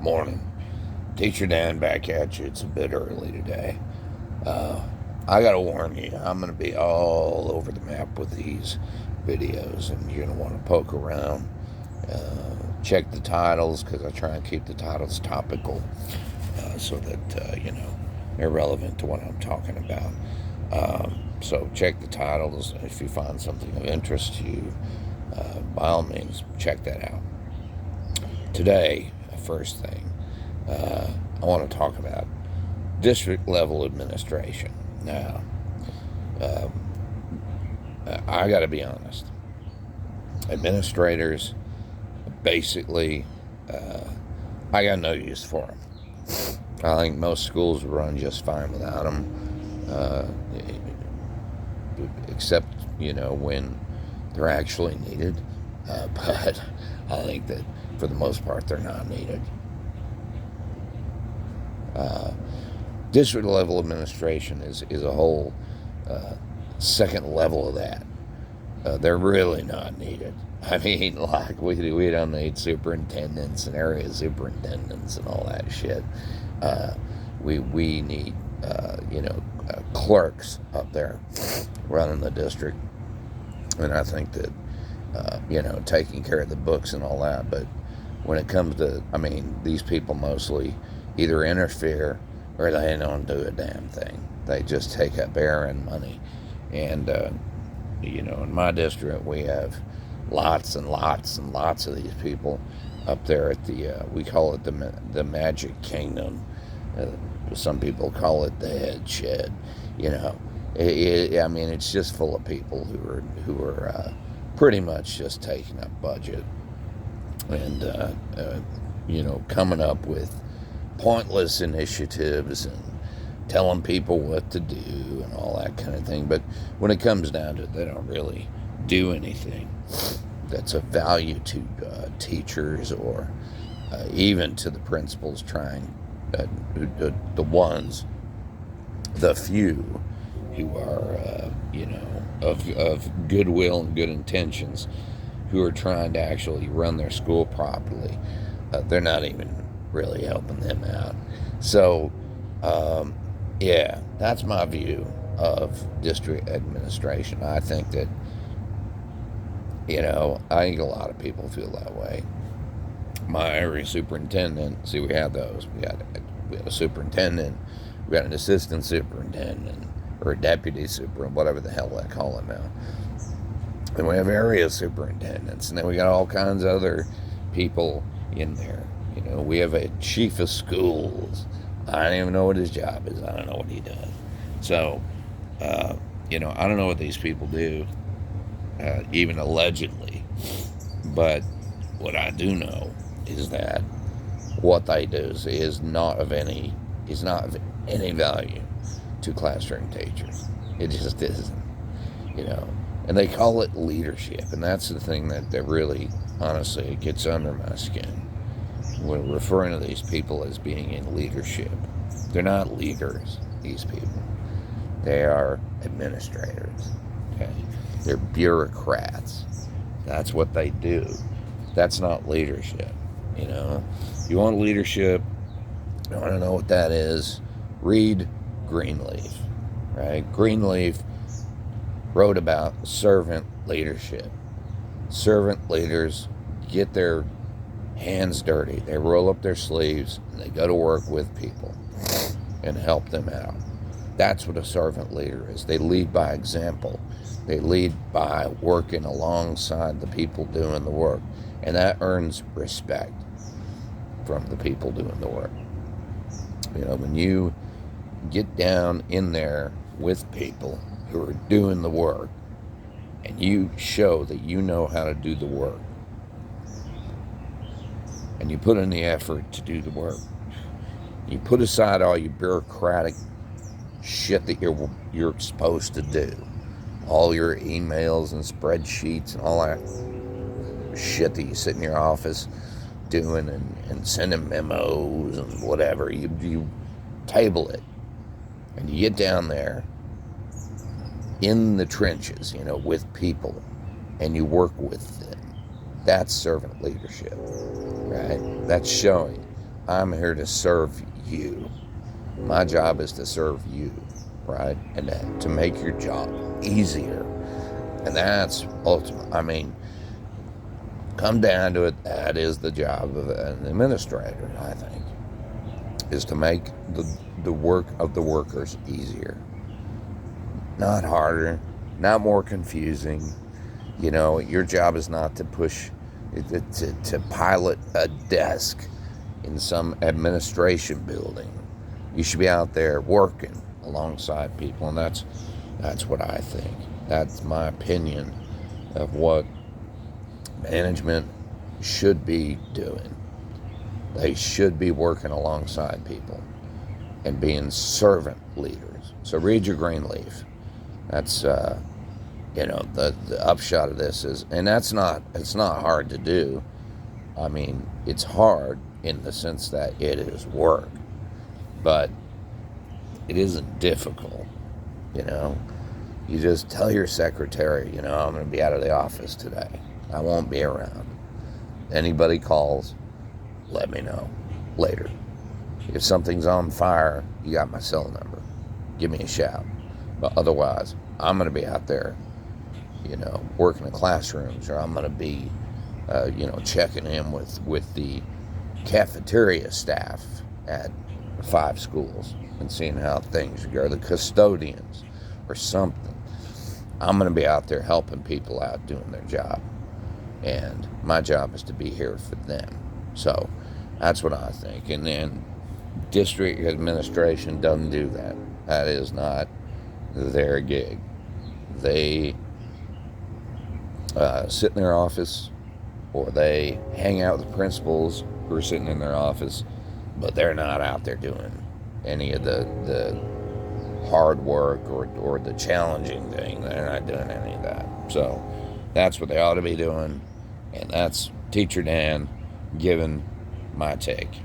Morning. Teacher Dan back at you. It's a bit early today. I gotta warn you, I'm gonna be all over the map with these videos, and you're gonna want to poke around. Check the titles because I try and keep the titles topical so that they're relevant to what I'm talking about. So check the titles. If you find something of interest to you, by all means, check that out. Today, first thing, I want to talk about district level administration. Now, I got to be honest. Administrators, basically, I got no use for them. I think most schools run just fine without them, except, when they're actually needed. But I think that for the most part, they're not needed. District level administration is a whole second level of that. They're really not needed. I mean, like, we don't need superintendents and area superintendents and all that shit. We need, clerks up there running the district. And I think that, taking care of the books and all that. But when it comes to, these people mostly either interfere or they don't do a damn thing. They just take up air and money. And, in my district, we have lots and lots and lots of these people up there at the, we call it the Magic Kingdom. Some people call it the Head Shed. It's just full of people who are pretty much just taking up budget and, coming up with pointless initiatives and telling people what to do and all that kind of thing. But when it comes down to it, they don't really do anything that's of value to teachers or even to the principals trying, the few who are, of goodwill and good intentions, who are trying to actually run their school properly. They're not even really helping them out. So, that's my view of district administration. I think that, I think a lot of people feel that way. My area superintendent, see, we have those. We had a superintendent, we got an assistant superintendent, or a deputy superintendent, whatever the hell they call it now. And we have area superintendents, and then we got all kinds of other people in there. We have a chief of schools. I don't even know what his job is. I don't know what he does. So, I don't know what these people do, even allegedly. But what I do know is that what they do is not of any value to classroom teachers. It just isn't, And they call it leadership, and that's the thing that really, honestly, it gets under my skin. We're referring to these people as being in leadership. They're not leaders, these people. They are administrators. Okay? They're bureaucrats. That's what they do. That's not leadership. You want leadership, you want to know what that is, read Greenleaf. Right? Greenleaf wrote about servant leadership. Servant leaders get their hands dirty. They roll up their sleeves and they go to work with people and help them out. That's what a servant leader is. They lead by example. They lead by working alongside the people doing the work. And that earns respect from the people doing the work. When you get down in there with people who are doing the work and you show that you know how to do the work, and you put in the effort to do the work. You put aside all your bureaucratic shit that you're supposed to do. All your emails and spreadsheets and all that shit that you sit in your office doing and sending memos and whatever. You table it. And you get down there in the trenches, with people, and you work with them. That's servant leadership, right? That's showing I'm here to serve you. My job is to serve you, right? And to make your job easier. And that's ultimate. I mean, come down to it, that is the job of an administrator, I think, is to make the work of the workers easier. Not harder, not more confusing. Your job is not to to pilot a desk in some administration building. You should be out there working alongside people, and that's what I think. That's my opinion of what management should be doing. They should be working alongside people and being servant leaders. So read your green leaf. That's the upshot of this is, and it's not hard to do. I mean, it's hard in the sense that it is work, but it isn't difficult. You just tell your secretary, I'm going to be out of the office today. I won't be around. Anybody calls, let me know later. If something's on fire, you got my cell number. Give me a shout. But otherwise, I'm going to be out there, working in classrooms, or I'm going to be, checking in with the cafeteria staff at 5 schools and seeing how things go, the custodians or something. I'm going to be out there helping people out doing their job. And my job is to be here for them. So that's what I think. And then district administration doesn't do that. That is not their gig. They sit in their office, or they hang out with principals who are sitting in their office, but they're not out there doing any of the hard work or the challenging thing. They're not doing any of that. So that's what they ought to be doing, and that's Teacher Dan giving my take.